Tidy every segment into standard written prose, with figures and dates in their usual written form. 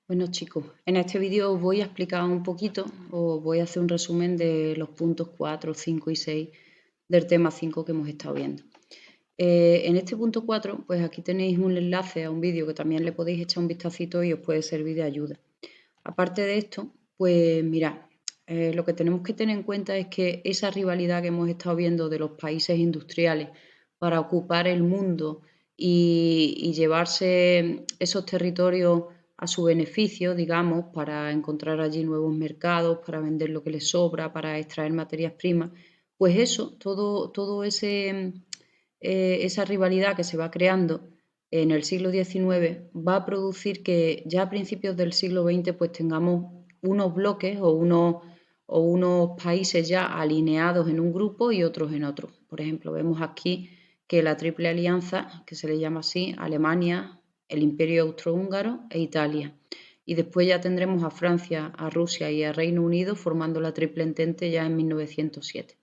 Bueno chicos, en este vídeo os voy a explicar un poquito, os voy a hacer un resumen de los puntos 4, 5 y 6 del tema 5 que hemos estado viendo. En este punto 4, pues aquí tenéis un enlace a un vídeo que también le podéis echar un vistacito y os puede servir de ayuda. Aparte de esto, pues mirad, lo que tenemos que tener en cuenta es que esa rivalidad que hemos estado viendo de los países industriales para ocupar el mundo y llevarse esos territorios a su beneficio, digamos, para encontrar allí nuevos mercados, para vender lo que les sobra, para extraer materias primas, pues eso, todo esa rivalidad que se va creando en el siglo XIX va a producir que ya a principios del siglo XX pues tengamos unos bloques o unos países ya alineados en un grupo y otros en otro. Por ejemplo, vemos aquí que la Triple Alianza, que se le llama así, Alemania, el Imperio Austrohúngaro e Italia. Y después ya tendremos a Francia, a Rusia y a Reino Unido formando la Triple Entente ya en 1907.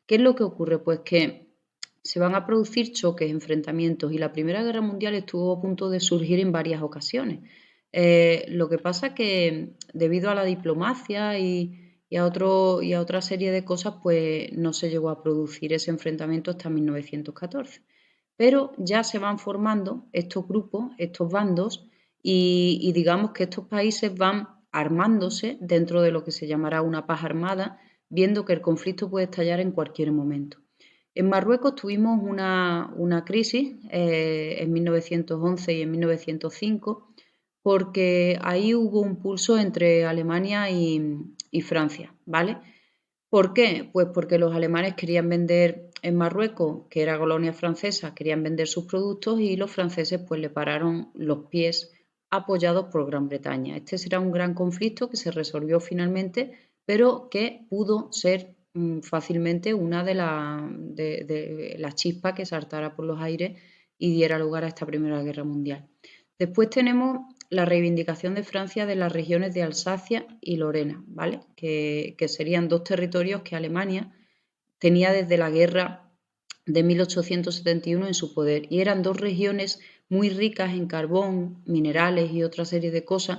¿Qué es lo que ocurre? Pues que se van a producir choques, enfrentamientos y la Primera Guerra Mundial estuvo a punto de surgir en varias ocasiones. Lo que pasa que debido a la diplomacia y a otra serie de cosas, pues no se llegó a producir ese enfrentamiento hasta 1914. Pero ya se van formando estos grupos, estos bandos, y digamos que estos países van armándose dentro de lo que se llamará una paz armada, viendo que el conflicto puede estallar en cualquier momento. En Marruecos tuvimos una crisis en 1911 y en 1905 porque ahí hubo un pulso entre Alemania y Francia, ¿vale? ¿Por qué? Pues porque los alemanes querían vender en Marruecos, que era colonia francesa, querían vender sus productos y los franceses pues le pararon los pies apoyados por Gran Bretaña. Este será un gran conflicto que se resolvió finalmente, pero que pudo ser fácilmente una de las chispas que saltara por los aires y diera lugar a esta Primera Guerra Mundial. Después tenemos la reivindicación de Francia de las regiones de Alsacia y Lorena, ¿vale? Que serían dos territorios que Alemania tenía desde la guerra de 1871 en su poder y eran dos regiones muy ricas en carbón, minerales y otra serie de cosas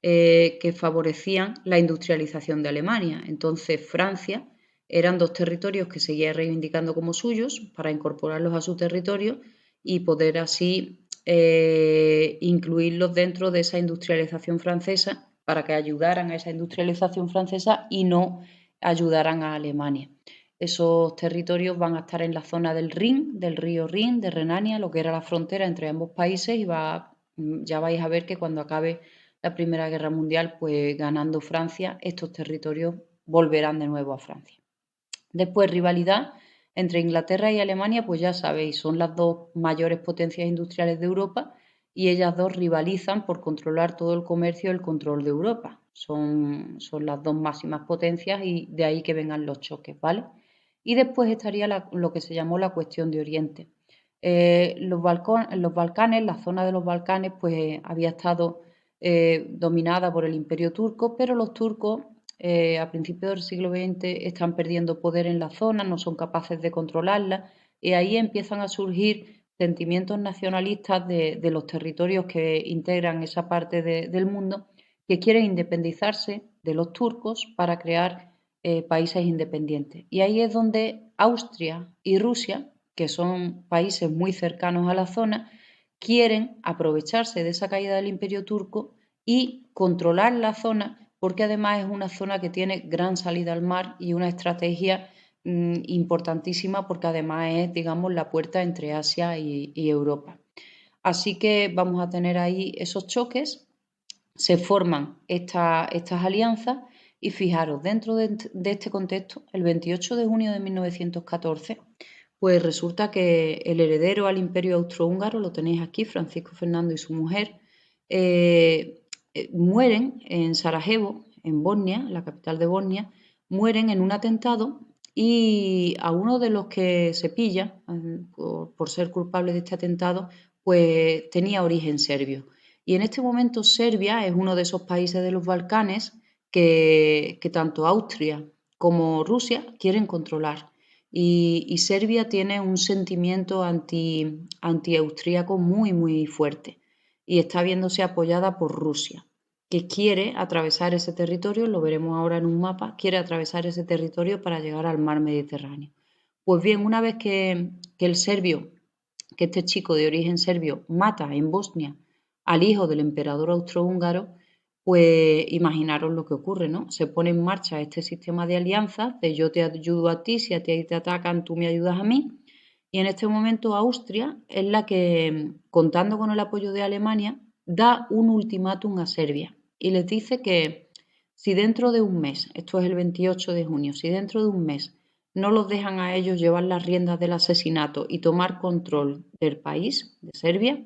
que favorecían la industrialización de Alemania. Entonces Francia eran dos territorios que seguía reivindicando como suyos para incorporarlos a su territorio y poder así incluirlos dentro de esa industrialización francesa para que ayudaran a esa industrialización francesa y no ayudaran a Alemania. Esos territorios van a estar en la zona del Rin, del río Rin, de Renania, lo que era la frontera entre ambos países y ya vais a ver que cuando acabe la Primera Guerra Mundial, pues ganando Francia, estos territorios volverán de nuevo a Francia. Después, rivalidad entre Inglaterra y Alemania, pues ya sabéis, son las dos mayores potencias industriales de Europa y ellas dos rivalizan por controlar todo el comercio y el control de Europa. Son las dos máximas potencias y de ahí que vengan los choques, ¿vale? Y después estaría lo que se llamó la cuestión de Oriente. Los Balcanes, la zona de los Balcanes, pues había estado dominada por el Imperio turco, pero los turcos a principios del siglo XX están perdiendo poder en la zona, no son capaces de controlarla y ahí empiezan a surgir sentimientos nacionalistas de los territorios que integran esa parte del mundo que quieren independizarse de los turcos para crear países independientes. Y ahí es donde Austria y Rusia, que son países muy cercanos a la zona, quieren aprovecharse de esa caída del imperio turco y controlar la zona porque además es una zona que tiene gran salida al mar y una estrategia importantísima porque además es, digamos, la puerta entre Asia y Europa. Así que vamos a tener ahí esos choques, se forman estas alianzas y fijaros, dentro de este contexto, el 28 de junio de 1914, pues resulta que el heredero al imperio austrohúngaro, lo tenéis aquí, Francisco Fernando y su mujer, mueren en Sarajevo, en Bosnia, la capital de Bosnia, mueren en un atentado y a uno de los que se pilla por ser culpable de este atentado, pues tenía origen serbio. Y en este momento Serbia es uno de esos países de los Balcanes que tanto Austria como Rusia quieren controlar. Y Serbia tiene un sentimiento anti-austríaco muy, muy fuerte y está viéndose apoyada por Rusia. que quiere atravesar ese territorio, lo veremos ahora en un mapa, quiere atravesar ese territorio para llegar al mar Mediterráneo. Pues bien, una vez que el serbio, que este chico de origen serbio mata en Bosnia al hijo del emperador austrohúngaro, pues imaginaros lo que ocurre, ¿no? Se pone en marcha este sistema de alianzas, de yo te ayudo a ti, si a ti te atacan, tú me ayudas a mí. Y en este momento Austria es la que, contando con el apoyo de Alemania, da un ultimátum a Serbia y les dice que si dentro de un mes, esto es el 28 de junio, si dentro de un mes no los dejan a ellos llevar las riendas del asesinato y tomar control del país, de Serbia,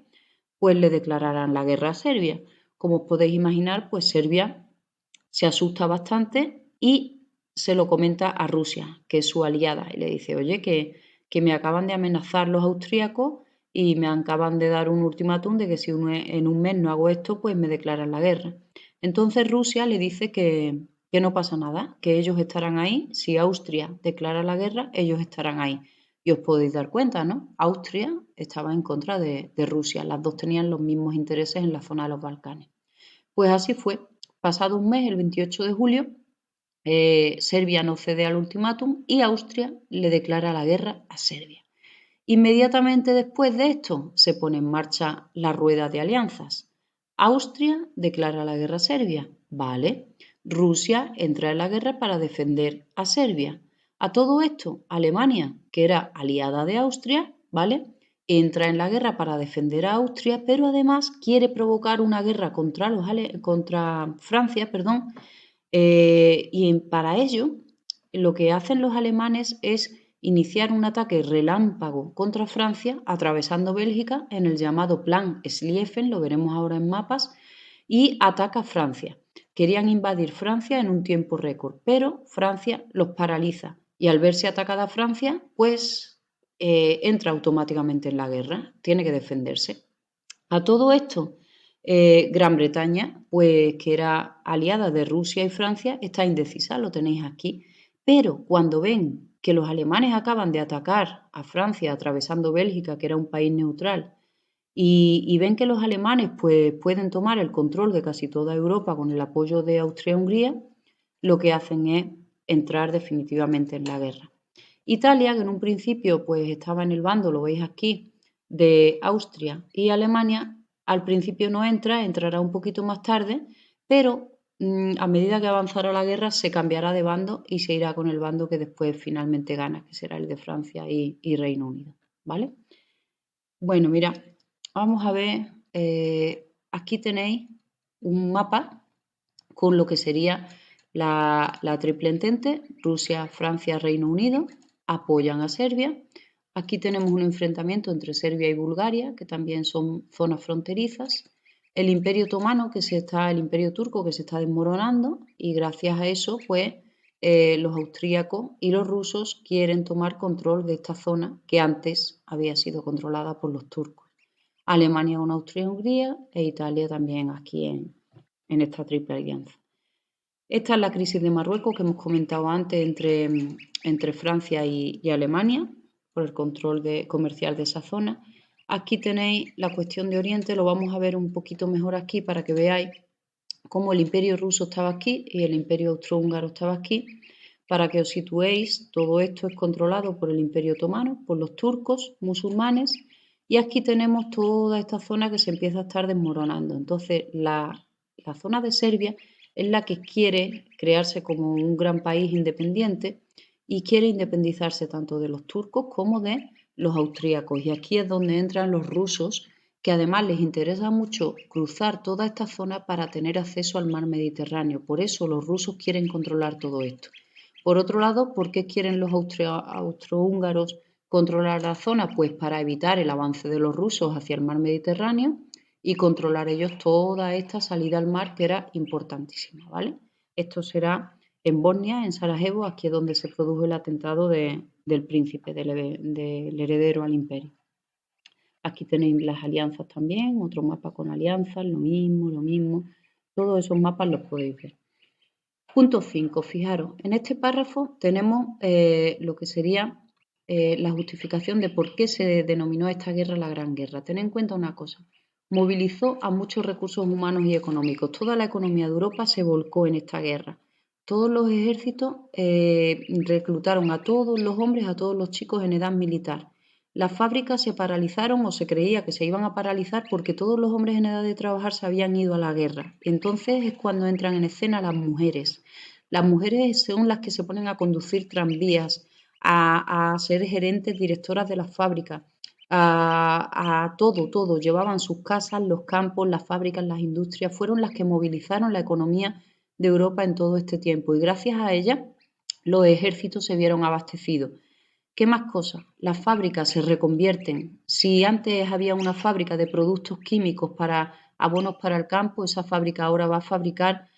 pues le declararán la guerra a Serbia. Como os podéis imaginar, pues Serbia se asusta bastante y se lo comenta a Rusia, que es su aliada, y le dice, oye, que me acaban de amenazar los austríacos y me acaban de dar un ultimátum de que si en un mes no hago esto, pues me declaran la guerra. Entonces Rusia le dice que no pasa nada, que ellos estarán ahí, si Austria declara la guerra, ellos estarán ahí. Y os podéis dar cuenta, ¿no? Austria estaba en contra de Rusia, las dos tenían los mismos intereses en la zona de los Balcanes. Pues así fue. Pasado un mes, el 28 de julio, Serbia no cede al ultimátum y Austria le declara la guerra a Serbia. Inmediatamente después de esto se pone en marcha la rueda de alianzas. Austria declara la guerra a Serbia, vale. Rusia entra en la guerra para defender a Serbia. A todo esto, Alemania, que era aliada de Austria, ¿vale? Entra en la guerra para defender a Austria, pero además quiere provocar una guerra contra Francia, perdón, y para ello lo que hacen los alemanes es iniciar un ataque relámpago contra Francia, atravesando Bélgica en el llamado Plan Schlieffen, lo veremos ahora en mapas, y ataca a Francia. Querían invadir Francia en un tiempo récord, pero Francia los paraliza y al verse atacada Francia, pues entra automáticamente en la guerra, tiene que defenderse. A todo esto, Gran Bretaña, pues que era aliada de Rusia y Francia, está indecisa, lo tenéis aquí. Pero cuando ven que los alemanes acaban de atacar a Francia atravesando Bélgica, que era un país neutral, y ven que los alemanes pues, pueden tomar el control de casi toda Europa con el apoyo de Austria-Hungría, lo que hacen es entrar definitivamente en la guerra. Italia, que en un principio pues estaba en el bando, lo veis aquí, de Austria y Alemania, al principio no entra, entrará un poquito más tarde, pero a medida que avanzará la guerra se cambiará de bando y se irá con el bando que después finalmente gana, que será el de Francia y Reino Unido, ¿vale? Bueno, mira, vamos a ver, aquí tenéis un mapa con lo que sería la Triple Entente, Rusia, Francia, Reino Unido, apoyan a Serbia. Aquí tenemos un enfrentamiento entre Serbia y Bulgaria, que también son zonas fronterizas. El Imperio Otomano, el Imperio Turco, que se está desmoronando, y gracias a eso, pues, los austríacos y los rusos quieren tomar control de esta zona que antes había sido controlada por los turcos. Alemania con Austria-Hungría e Italia también aquí en esta triple alianza. Esta es la crisis de Marruecos que hemos comentado antes entre Francia y Alemania por el control comercial de esa zona. Aquí tenéis la cuestión de Oriente, lo vamos a ver un poquito mejor aquí para que veáis cómo el imperio ruso estaba aquí y el imperio austrohúngaro estaba aquí. Para que os situéis, todo esto es controlado por el imperio otomano, por los turcos musulmanes, y aquí tenemos toda esta zona que se empieza a estar desmoronando. Entonces, la zona de Serbia es la que quiere crearse como un gran país independiente y quiere independizarse tanto de los turcos como de los austríacos. Y aquí es donde entran los rusos, que además les interesa mucho cruzar toda esta zona para tener acceso al mar Mediterráneo. Por eso los rusos quieren controlar todo esto. Por otro lado, ¿por qué quieren los austrohúngaros controlar la zona? Pues para evitar el avance de los rusos hacia el mar Mediterráneo y controlar ellos toda esta salida al mar que era importantísima, ¿vale? Esto será en Bosnia, en Sarajevo, aquí es donde se produjo el atentado del príncipe, del heredero al imperio. Aquí tenéis las alianzas también, otro mapa con alianzas, lo mismo. Todos esos mapas los podéis ver. Punto 5. Fijaros, en este párrafo tenemos lo que sería la justificación de por qué se denominó esta guerra la Gran Guerra. Tened en cuenta una cosa. movilizó a muchos recursos humanos y económicos. Toda la economía de Europa se volcó en esta guerra. Todos los ejércitos reclutaron a todos los hombres, a todos los chicos en edad militar. Las fábricas se paralizaron o se creía que se iban a paralizar porque todos los hombres en edad de trabajar se habían ido a la guerra. Entonces es cuando entran en escena las mujeres. Las mujeres son las que se ponen a conducir tranvías, a ser gerentes, directoras de las fábricas, a todo. Llevaban sus casas, los campos, las fábricas, las industrias. Fueron las que movilizaron la economía de Europa en todo este tiempo y gracias a ellas los ejércitos se vieron abastecidos. ¿Qué más cosas? Las fábricas se reconvierten. Si antes había una fábrica de productos químicos para abonos para el campo, esa fábrica ahora va a fabricar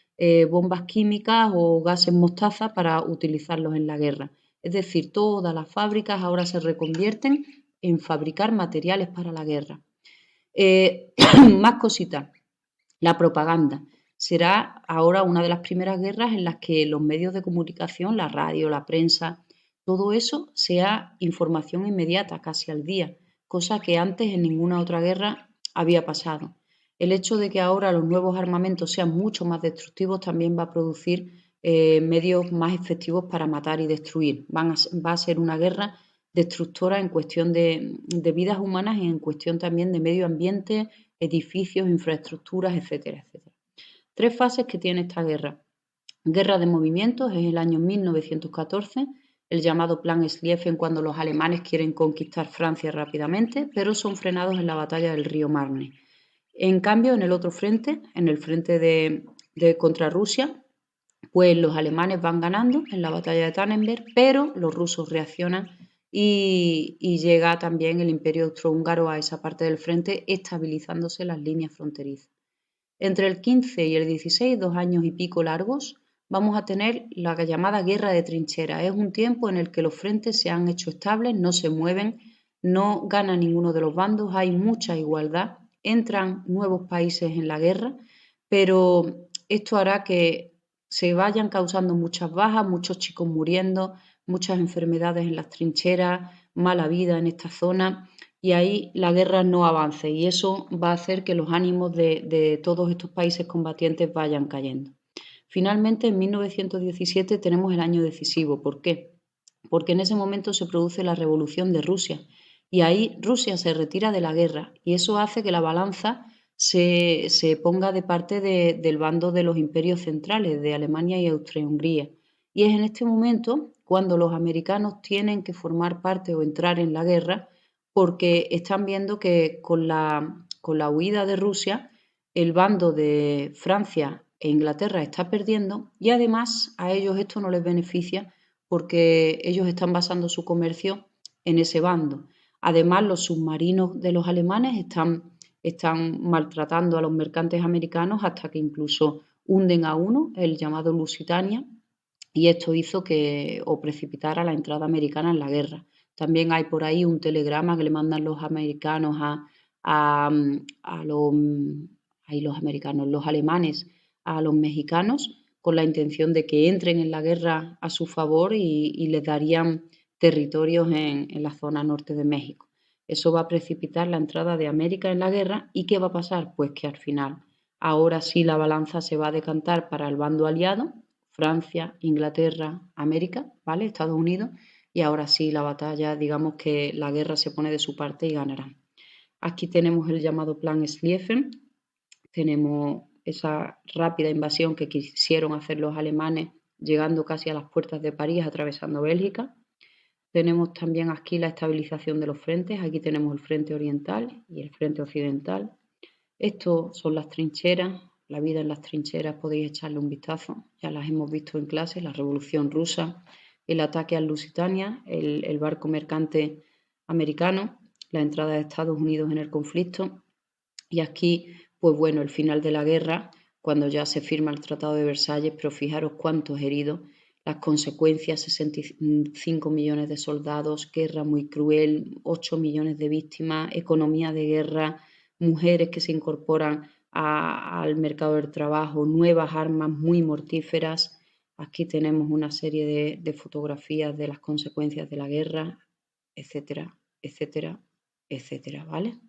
bombas químicas o gases mostaza para utilizarlos en la guerra. Es decir, todas las fábricas ahora se reconvierten en fabricar materiales para la guerra. Más cositas. La propaganda será ahora una de las primeras guerras en las que los medios de comunicación, la radio, la prensa, todo eso sea información inmediata, casi al día, cosa que antes en ninguna otra guerra había pasado. El hecho de que ahora los nuevos armamentos sean mucho más destructivos también va a producir medios más efectivos para matar y destruir. Va a ser una guerra destructora en cuestión de vidas humanas y en cuestión también de medio ambiente, edificios, infraestructuras, etcétera, etcétera. Tres fases que tiene esta guerra. Guerra de movimientos es el año 1914, el llamado Plan Schlieffen cuando los alemanes quieren conquistar Francia rápidamente, pero son frenados en la batalla del río Marne. En cambio, en el otro frente, en el frente de contra Rusia, pues los alemanes van ganando en la batalla de Tannenberg, pero los rusos reaccionan y llega también el Imperio Austrohúngaro a esa parte del frente, estabilizándose las líneas fronterizas. Entre el 15 y el 16, 2 años y pico largos, vamos a tener la llamada guerra de trincheras. Es un tiempo en el que los frentes se han hecho estables, no se mueven, no gana ninguno de los bandos, hay mucha igualdad, entran nuevos países en la guerra, pero esto hará que se vayan causando muchas bajas, muchos chicos muriendo, muchas enfermedades en las trincheras, mala vida en esta zona y ahí la guerra no avance y eso va a hacer que los ánimos de todos estos países combatientes vayan cayendo. Finalmente, en 1917 tenemos el año decisivo. ¿Por qué? Porque en ese momento se produce la revolución de Rusia y ahí Rusia se retira de la guerra y eso hace que la balanza se ponga de parte del bando de los imperios centrales, de Alemania y Austria-Hungría. Y es en este momento cuando los americanos tienen que formar parte o entrar en la guerra porque están viendo que con la huida de Rusia, el bando de Francia e Inglaterra está perdiendo y además a ellos esto no les beneficia porque ellos están basando su comercio en ese bando. Además, los submarinos de los alemanes están maltratando a los mercantes americanos hasta que incluso hunden a uno, el llamado Lusitania, y esto hizo que o precipitara la entrada americana en la guerra. También hay por ahí un telegrama que le mandan los americanos a los americanos, los alemanes a los mexicanos con la intención de que entren en la guerra a su favor y les darían territorios en la zona norte de México. Eso va a precipitar la entrada de América en la guerra y ¿qué va a pasar? Pues que al final, ahora sí la balanza se va a decantar para el bando aliado, Francia, Inglaterra, América, ¿vale? Estados Unidos, y ahora sí la batalla, digamos que la guerra se pone de su parte y ganarán. Aquí tenemos el llamado Plan Schlieffen, tenemos esa rápida invasión que quisieron hacer los alemanes llegando casi a las puertas de París, atravesando Bélgica. Tenemos también aquí la estabilización de los frentes, aquí tenemos el frente oriental y el frente occidental. Esto son las trincheras, la vida en las trincheras podéis echarle un vistazo, ya las hemos visto en clase, la Revolución Rusa, el ataque al Lusitania, el barco mercante americano, la entrada de Estados Unidos en el conflicto y aquí, pues bueno, el final de la guerra, cuando ya se firma el Tratado de Versalles, pero fijaros cuántos heridos, las consecuencias, 65 millones de soldados, guerra muy cruel, 8 millones de víctimas, economía de guerra, mujeres que se incorporan al mercado del trabajo, nuevas armas muy mortíferas. Aquí tenemos una serie de fotografías de las consecuencias de la guerra, etcétera, etcétera, etcétera, ¿vale?